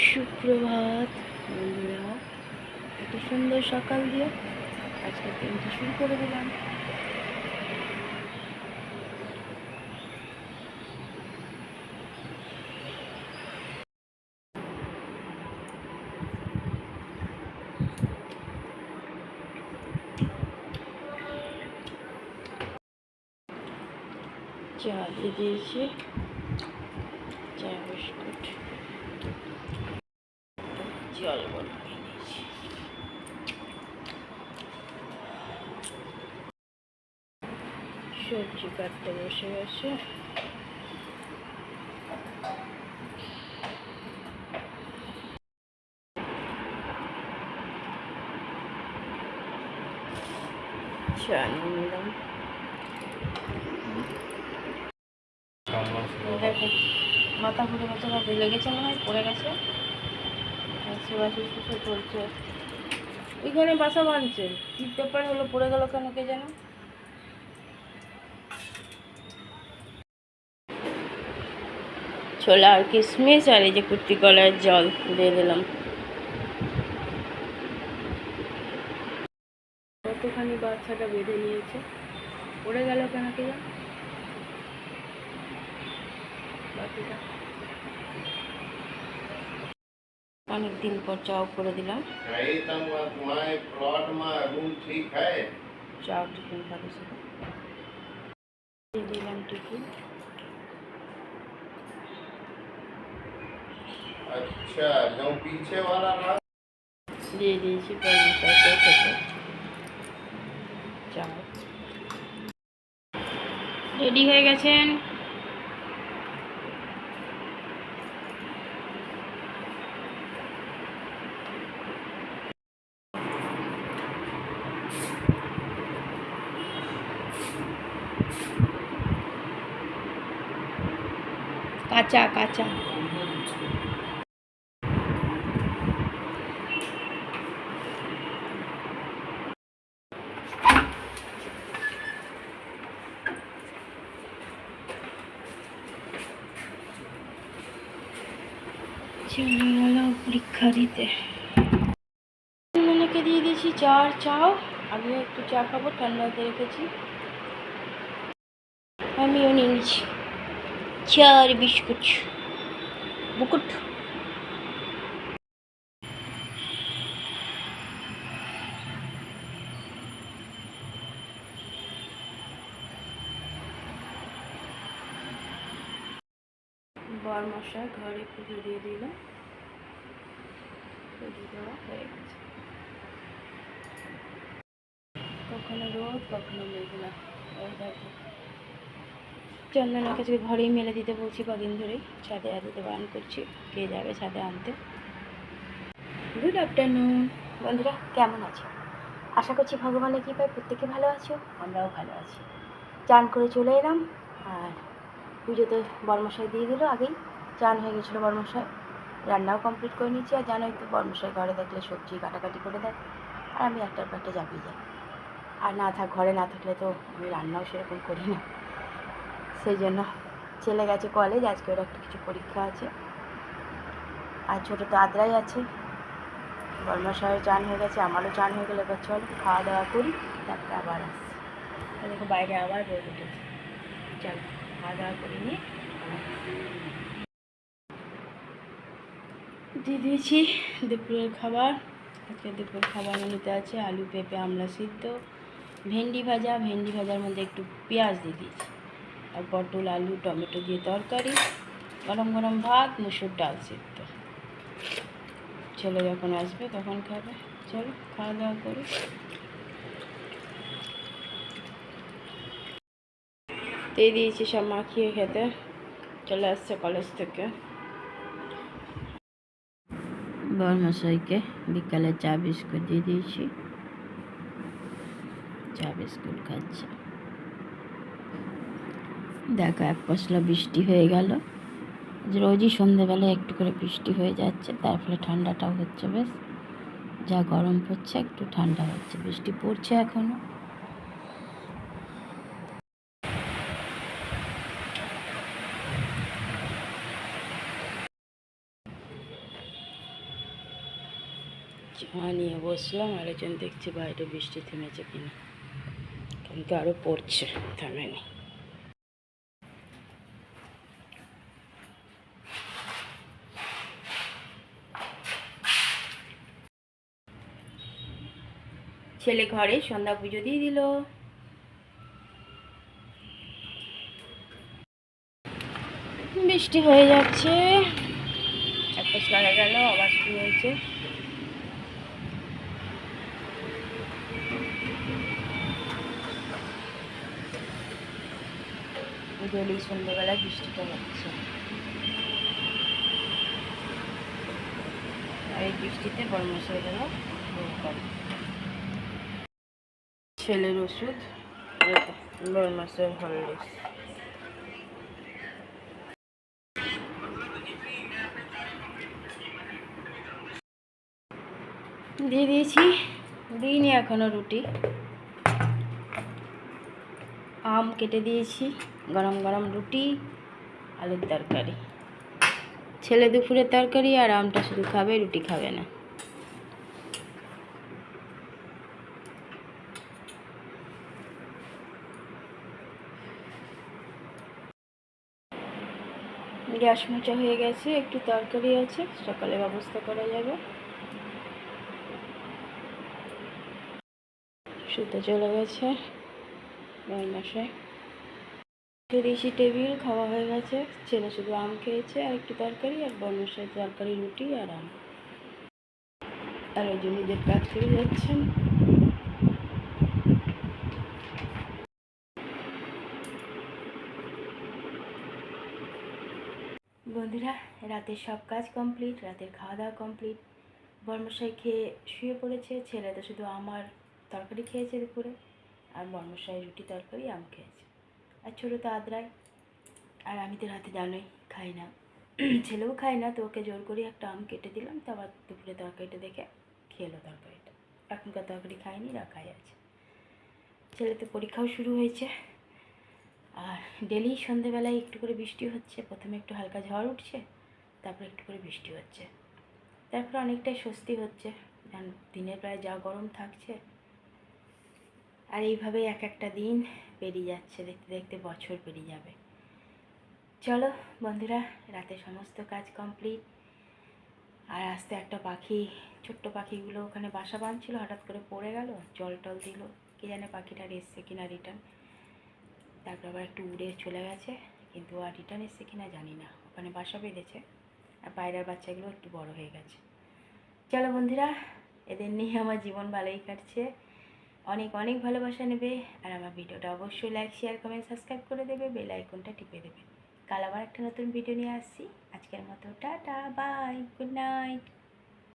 সুপ্রভাত বন্ধুরা, এত সুন্দর সকাল দিয়ে আজকে দিনটা শুরু করে দিলাম। চা দিয়ে দিয়েছি, চা বিস্কুট, জল বানিয়ে নিয়েছি। সবজি কাটতে বসে গেছে। চা নিয়ে নিলাম। দেখো মাথা ঘুরে গেছে, বা লেগেছে মনে হয়, পড়ে গেছে। সেবাশি শুষে চলছে, ওইখানে বাসা বাঁধছে। কি ব্যাপার হলো, পড়ে গেল কেন কে যেন। ছোলা আর কিশমিশ আর এই যে কুর্তি কলার জল দিয়ে দিলাম। কতখানি বাচ্চাটা বেঁধে নিয়েছে, পড়ে গেল কেন কে যেন। বাকিটা অনেকদিন পর চাও করে দিলাম। চাও টিফিন খাবে সেটা দিয়ে দিলাম। টিফিন अच्छा जो पीछे वाला था দিয়ে দিয়েছি পরমশাইকে খেতে। চাও রেডি হয়ে গেছেন। কাঁচা কাঁচা চলে গেল পরীক্ষা দিতে। মনেকে দিয়ে দিয়েছি চার চাও। আমিও একটু চা খাবো, ঠান্ডাতে রেখেছি। আমিও নিয়ে নিচ্ছি চা আর বিস্কুট বুকুট। বরমশাই ঘরে পুজো দিয়ে দিল। পুজো দেওয়া হয়ে গেছে। কখনো রোদ কখনো মেঘলা। ওই দেখো চন্দনের কাছে ঘরেই মেলে দিতে বলছি কদিন ধরেই, ছাদে দিতে বারণ করছি। কে যাবে ছাদে আনতে। গুড আফটারনুন বন্ধুরা, কেমন আছো? আশা করছি ভগবানের কৃপায় প্রত্যেকে ভালো আছো, আমরাও ভালো আছি। চান করে চলে এলাম। আর পুজো তো বরমশাই দিয়ে দিল আগেই। চান হয়ে গেছিলো বরমশাই, রান্নাও কমপ্লিট করে নিচ্ছি। আর জানোই তো বরমশাই ঘরে দেখলে সবজি কাটাকাটি করে দেয়, আর আমি একটার পর একটা চাপিয়ে যাই। আর ঘরে না থাকলে তো আমি রান্নাও সেরকম করি না। সেই জন্য ছেলে গেছে কলেজ, আজকে ওর একটা কিছু পরীক্ষা আছে। আর ছোটো তো আদ্রাই আছে। বরমশাইয়ের চান হয়ে গেছে, আমারও চান হয়ে গেলে এবার চল খাওয়া দাওয়া করি, তারপরে আবার আসছি। দেখো বাইরে আবার রোদ উঠেছে। চল খাওয়া দাওয়া করে নিয়ে দিয়ে দিয়েছি দুপুরের খাবার। আজকে দুপুরের খাবার মেনুতে আছে আলু পেঁপে আমড়া সিদ্ধ, ভেন্ডি ভাজা। ভেন্ডি ভাজার মধ্যে একটু পেঁয়াজ দিয়ে দিয়েছি, আর পটল আলু টমেটো দিয়ে তরকারি, গরম গরম ভাত, মুসুর ডাল সিদ্ধ। ছেলে যখন আসবে তখন খাবে। চলো খাওয়া দাওয়া করি। দিয়ে দিয়েছি সব মাখিয়ে খেতে। চলে আসছে কলেজ থেকে। বরমশাইকে বিকালে চা বিস্কুট দিয়ে দিয়েছি, চা বিস্কুট খাচ্ছে। দেখো এক পশলা বৃষ্টি হয়ে গেল। রোজই সন্ধেবেলায় একটু করে বৃষ্টি হয়ে যাচ্ছে, তার ফলে ঠান্ডাটাও হচ্ছে বেশ। যা গরম পড়ছে একটু ঠান্ডা হচ্ছে, বৃষ্টি পড়ছে এখনো। চা নিয়ে বসলাম, আর একজন দেখছি বাইরে বৃষ্টি থেমেছে কিনা, কিন্তু আরও পড়ছে, থামেনি। ছেলে ঘরে সন্ধ্যা পুজো দিয়ে দিল। বৃষ্টি হয়ে যাচ্ছে, একটা লাগা গেল, আবার শুরু হয়েছে। ডেলি সন্ধ্যেবেলায় বৃষ্টিটা হচ্ছে, আর এই বৃষ্টিতে বর্মশাই গেল ছেলের ওষুধ, বর্মশাই হরলিক্স। দিয়ে দিয়েছি, দিইনি এখনো রুটি। আম কেটে দিয়েছি, গরম গরম রুটি, আলুর তরকারি। ছেলে দুপুরের তরকারি আর আমটা শুধু খাবে, রুটি খাবে না। গ্যাস মোচা হয়ে গেছে, একটু তরকারি আছে, সকালে ব্যবস্থা করা যাবে। শুতে চলে গেছে বরমশাই। দিয়েছি টেবিল, খাওয়া হয়ে গেছে। ছেলে শুধু আম খেয়েছে আর একটু তরকারি, আর বরমশাই তরকারি, রুটি আর আম। আর ওই জন্য নিজের কাজ করে যাচ্ছেন। বন্ধুরা, রাতের সব কাজ কমপ্লিট, রাতের খাওয়া দাওয়া কমপ্লিট। বরমশাই খেয়ে শুয়ে পড়েছে, ছেলে তো শুধু আমার তরকারি খেয়েছে দুপুরে, আর বরমশাই রুটি তরকারি আম খেয়েছে, আর ছোটো তো আদ্রায়। আর আমি তো রাতে জানোই খাই না, ছেলেও খায় না, তো ওকে জোর করে একটা আম কেটে দিলাম, তো আবার দুপুরে তরকারিটা দেখে খেলো তরকারিটা। এখনকার তরকারি খায়নি, রাখাই আছে। ছেলে তো পরীক্ষাও শুরু হয়েছে। আর ডেলি সন্ধেবেলায় একটু করে বৃষ্টি হচ্ছে, প্রথমে একটু হালকা ঝড় উঠছে, তারপর একটু করে বৃষ্টি হচ্ছে, তারপর অনেকটাই স্বস্তি হচ্ছে, কারণ দিনের প্রায় যা গরম থাকছে। আর এইভাবেই এক একটা দিন পেরিয়ে যাচ্ছে, দেখতে দেখতে বছর পেরিয়ে যাবে। চলো বন্ধুরা, রাতে সমস্ত কাজ কমপ্লিট। আর আস্তে একটা পাখি, ছোট্ট পাখিগুলো ওখানে বাসা বাঁধছিল, হঠাৎ করে পড়ে গেল, জল টল দিল, কে জানে পাখিটার এসছে কিনা রিটার্ন। তারপর আবার একটু উড়ে চলে গেছে, কিন্তু আর রিটার্ন এসছে কিনা জানি না। ওখানে বাসা বেঁধেছে, আর পায়রার বাচ্চাগুলো একটু বড় হয়ে গেছে। চলো বন্ধুরা, এদের নিয়ে আমার জীবন ভালোই কাটছে। অনেক অনেক ভালোবাসা নেবে, আর আমার ভিডিওটা অবশ্যই লাইক, শেয়ার, কমেন্ট, সাবস্ক্রাইব করে দেবে, বেল আইকনটা টিপে দেবে। কাল আবার একটা নতুন ভিডিও নিয়ে আসছি। আজকের মতো টাটা, বাই, গুড নাইট।